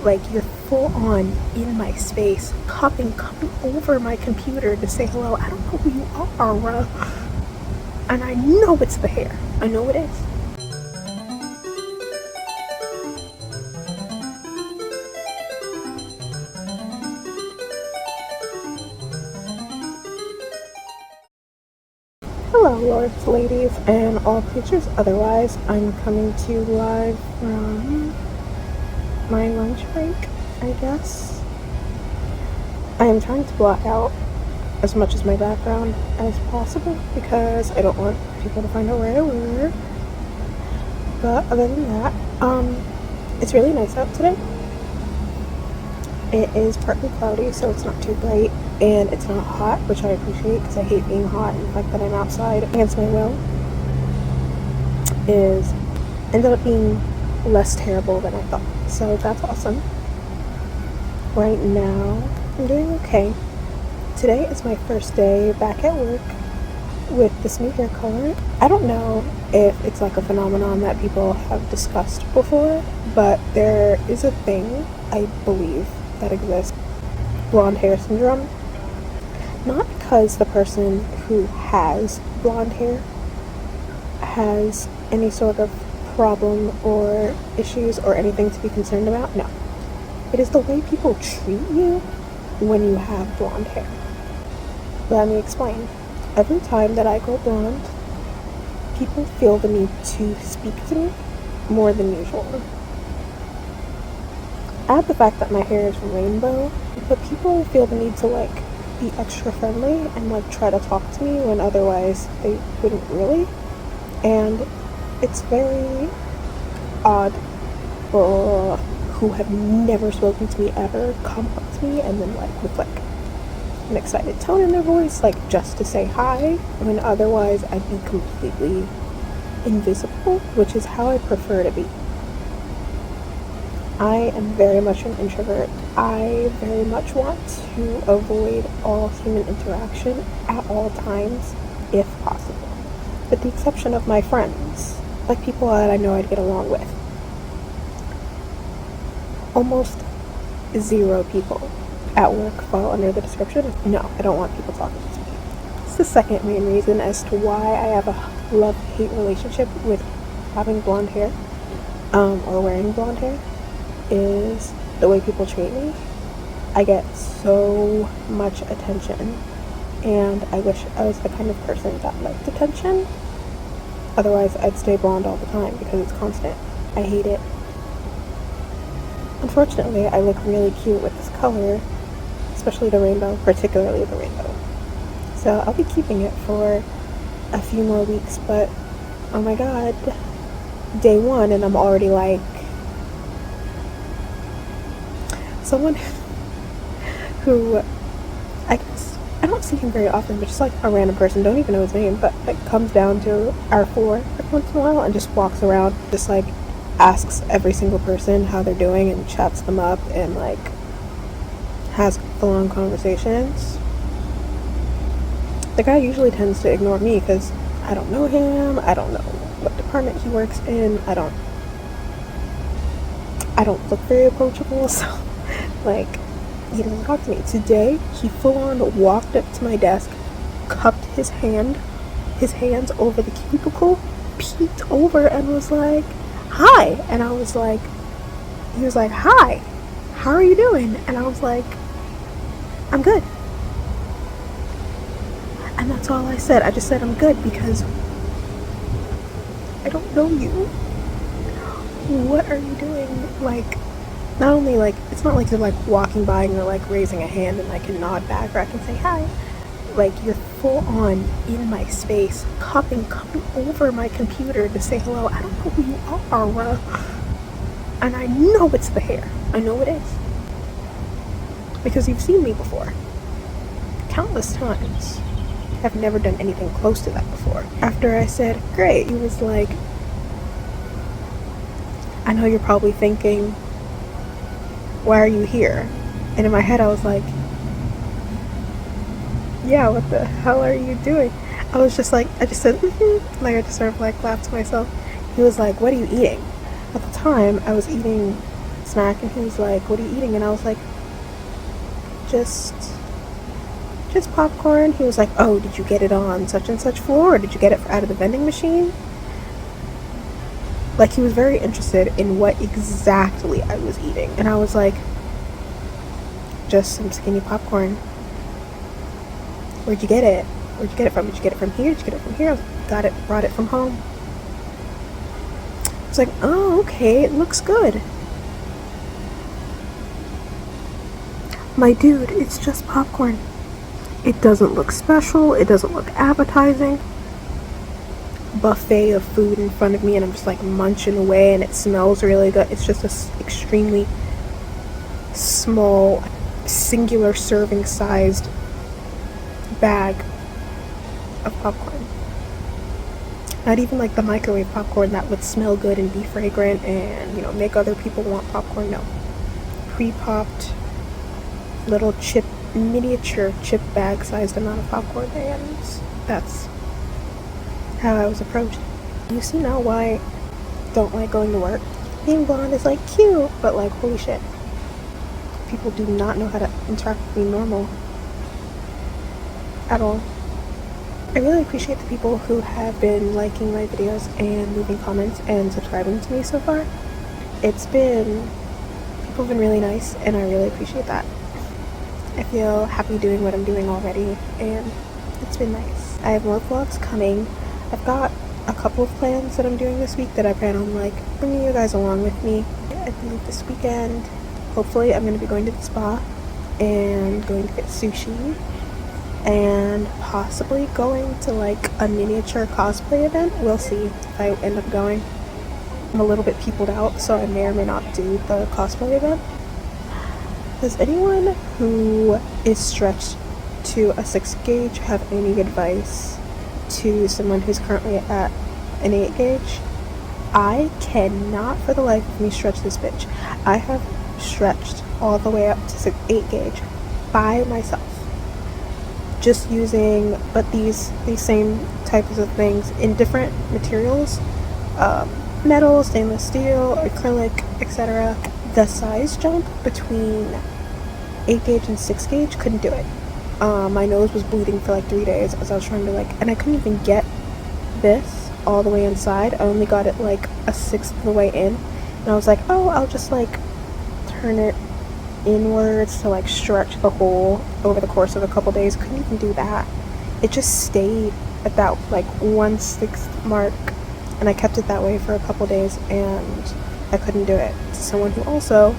Like, you're full on in my space, coming over my computer to say hello. I don't know who you are. And I know it's the hair. I know it is. Hello, lords, ladies, and all creatures otherwise. I'm coming to you live from my lunch break, I guess. I am trying to block out as much as my background as possible because I don't want people to find out where I work. But other than that, it's really nice out today. It is partly cloudy, so it's not too bright, and it's not hot, which I appreciate because I hate being hot, and the fact that I'm outside against my will ended up being less terrible than I thought. So that's awesome. Right now, I'm doing okay. Today is my first day back at work with this new hair color. I don't know if it's like a phenomenon that people have discussed before, but there is a thing, I believe, that exists. Blonde hair syndrome. Not because the person who has blonde hair has any sort of problem or issues or anything to be concerned about. No. It is the way people treat you when you have blonde hair. Let me explain. Every time that I go blonde, people feel the need to speak to me more than usual. Add the fact that my hair is rainbow, but people feel the need to like be extra friendly and like try to talk to me when otherwise they wouldn't really. And it's very odd for who have never spoken to me ever come up to me and then like with like an excited tone in their voice, like just to say hi, when otherwise I'd be completely invisible, which is how I prefer to be. I am very much an introvert. I very much want to avoid all human interaction at all times, if possible. With the exception of my friends, like people that I know I'd get along with. Almost zero people at work fall under the description of no, I don't want people talking to me. It's the second main reason as to why I have a love-hate relationship with having blonde hair, or wearing blonde hair, is the way people treat me. I get so much attention, and I wish I was the kind of person that liked attention. Otherwise, I'd stay blonde all the time because it's constant. I hate it. Unfortunately, I look really cute with this color, especially the rainbow, particularly the rainbow. So I'll be keeping it for a few more weeks, but oh my god, day one and I'm already like, someone who, I guess, I don't see him very often, but just like a random person, don't even know his name, but like comes down to our floor every once in a while and just walks around, just like asks every single person how they're doing and chats them up and like has full-on conversations. The guy usually tends to ignore me because I don't know him, I don't know what department he works in, I don't look very approachable, so like, he doesn't talk to me. Today, he full-on walked up to my desk, cupped his hands over the cubicle, peeked over and was like, hi. And I was like, he was like, hi, how are you doing? And I was like, I'm good. And that's all I said. I just said I'm good because I don't know you. What are you doing? Like, not only like, it's not like you're like walking by and you're like raising a hand and I can nod back or I can say hi. Like, you're full on in my space, coming over my computer to say hello. I don't know who you are. And I know it's the hair. I know it is. Because you've seen me before. Countless times. I've never done anything close to that before. After I said, great, he was like, I know you're probably thinking, why are you here? And in my head I was like, yeah, what the hell are you doing? I was just like, I just said, like I just sort of like laughed to myself. He was like, what are you eating? At the time, I was eating snack, and he was like, what are you eating? And I was like, just popcorn. He was like, oh, did you get it on such and such floor, or did you get it out of the vending machine? Like, he was very interested in what exactly I was eating, and I was like, just some skinny popcorn. Where'd you get it? Where'd you get it from? Did you get it from here? Did you get it from here? Brought it from home. It's like, oh, okay, it looks good. My dude, it's just popcorn. It doesn't look special. It doesn't look appetizing. Buffet of food in front of me, and I'm just like munching away, and it smells really good. It's just a extremely small, singular serving sized bag of popcorn. Not even like the microwave popcorn that would smell good and be fragrant and, you know, make other people want popcorn. No. Pre-popped little miniature chip bag sized amount of popcorn, and that's how I was approached. You see now why I don't like going to work? Being blonde is like cute, but like holy shit. People do not know how to interact with me normal. At all. I really appreciate the people who have been liking my videos and leaving comments and subscribing to me so far. People have been really nice, and I really appreciate that. I feel happy doing what I'm doing already, and it's been nice. I have more vlogs coming. I've got a couple of plans that I'm doing this week that I plan on like bringing you guys along with me. I believe this weekend, hopefully I'm going to be going to the spa and going to get sushi and possibly going to like a miniature cosplay event. We'll see if I end up going. I'm a little bit peopled out, so I may or may not do the cosplay event. Does anyone who is stretched to a 6 gauge have any advice to someone who's currently at an 8 gauge? I cannot for the life of me stretch this bitch. I have stretched all the way up to 8 gauge by myself, just using these same types of things in different materials, metal, stainless steel, acrylic, etc. The size jump between 8 gauge and 6 gauge, couldn't do it. My nose was bleeding for like 3 days as I was trying to and I couldn't even get this all the way inside. I only got it like a sixth of the way in, and I was like, oh, I'll just like turn it inwards to like stretch the hole over the course of a couple days. Couldn't even do that. It just stayed at that like 1/6 mark, and I kept it that way for a couple days, and I couldn't do it. To someone who also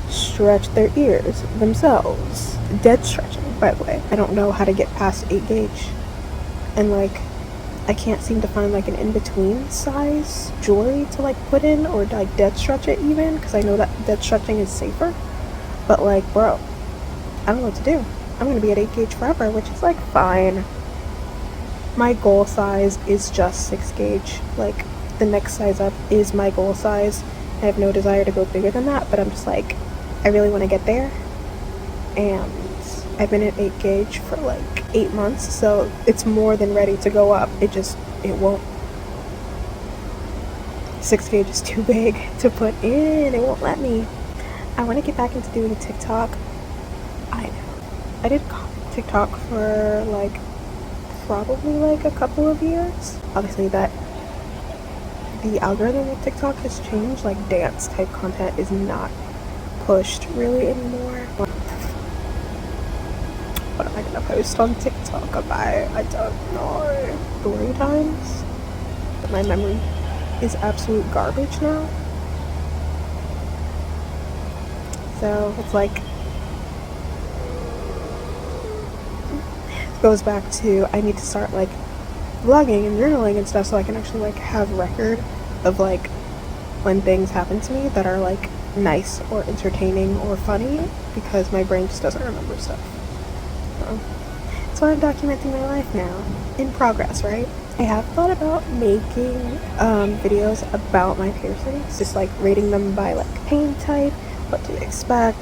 stretched their ears themselves, dead stretching, by the way. I don't know how to get past 8 gauge, and like I can't seem to find like an in-between size jewelry to like put in or like dead stretch it even, because I know that dead stretching is safer. But like, bro, I don't know what to do. I'm gonna be at 8 gauge forever, which is like fine. My goal size is just 6 gauge. Like the next size up is my goal size. I have no desire to go bigger than that, but I'm just like, I really want to get there. And I've been at 8 gauge for like 8 months, so it's more than ready to go up. It won't. 6 gauge is too big to put in. It won't let me. I want to get back into doing TikTok. I know. I did TikTok for like probably like a couple of years. Obviously the algorithm of TikTok has changed. Like dance type content is not pushed really anymore. What am I gonna post on TikTok about? I don't know. Story times? But my memory is absolute garbage now. So it's like, it goes back to, I need to start like vlogging and journaling and stuff so I can actually like have record of like when things happen to me that are like nice or entertaining or funny, because my brain just doesn't remember stuff. So I'm documenting my life now, in progress, right? I have thought about making videos about my piercings, just like rating them by like pain type, what to expect,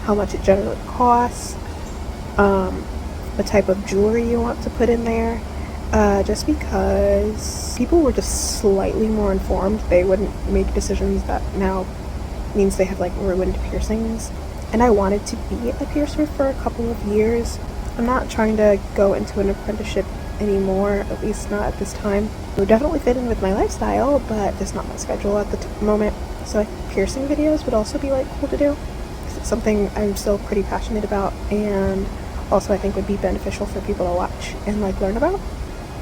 how much it generally costs, the type of jewelry you want to put in there, just because people were just slightly more informed, they wouldn't make decisions that now means they have like ruined piercings. And I wanted to be a piercer for a couple of years. I'm not trying to go into an apprenticeship anymore, at least not at this time. It would definitely fit in with my lifestyle, but it's not my schedule at the moment. So I think piercing videos would also be like cool to do. It's something I'm still pretty passionate about, and also I think would be beneficial for people to watch and like learn about.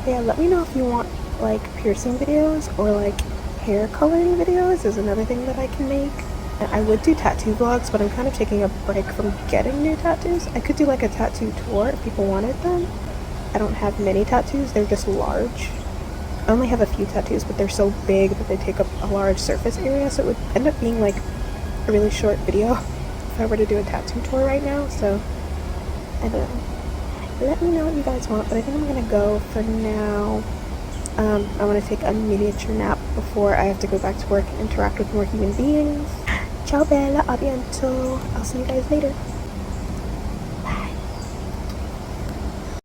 Yeah, let me know if you want like piercing videos, or like hair coloring videos is another thing that I can make. I would do tattoo vlogs, but I'm kind of taking a break from getting new tattoos. I could do like a tattoo tour if people wanted them. I don't have many tattoos, they're just large. I only have a few tattoos, but they're so big that they take up a large surface area, so it would end up being like a really short video if I were to do a tattoo tour right now. So I don't know. Let me know what you guys want, but I think I'm gonna go for now. I want to take a miniature nap before I have to go back to work and interact with more human beings. Ciao bella, a bientôt. I'll see you guys later.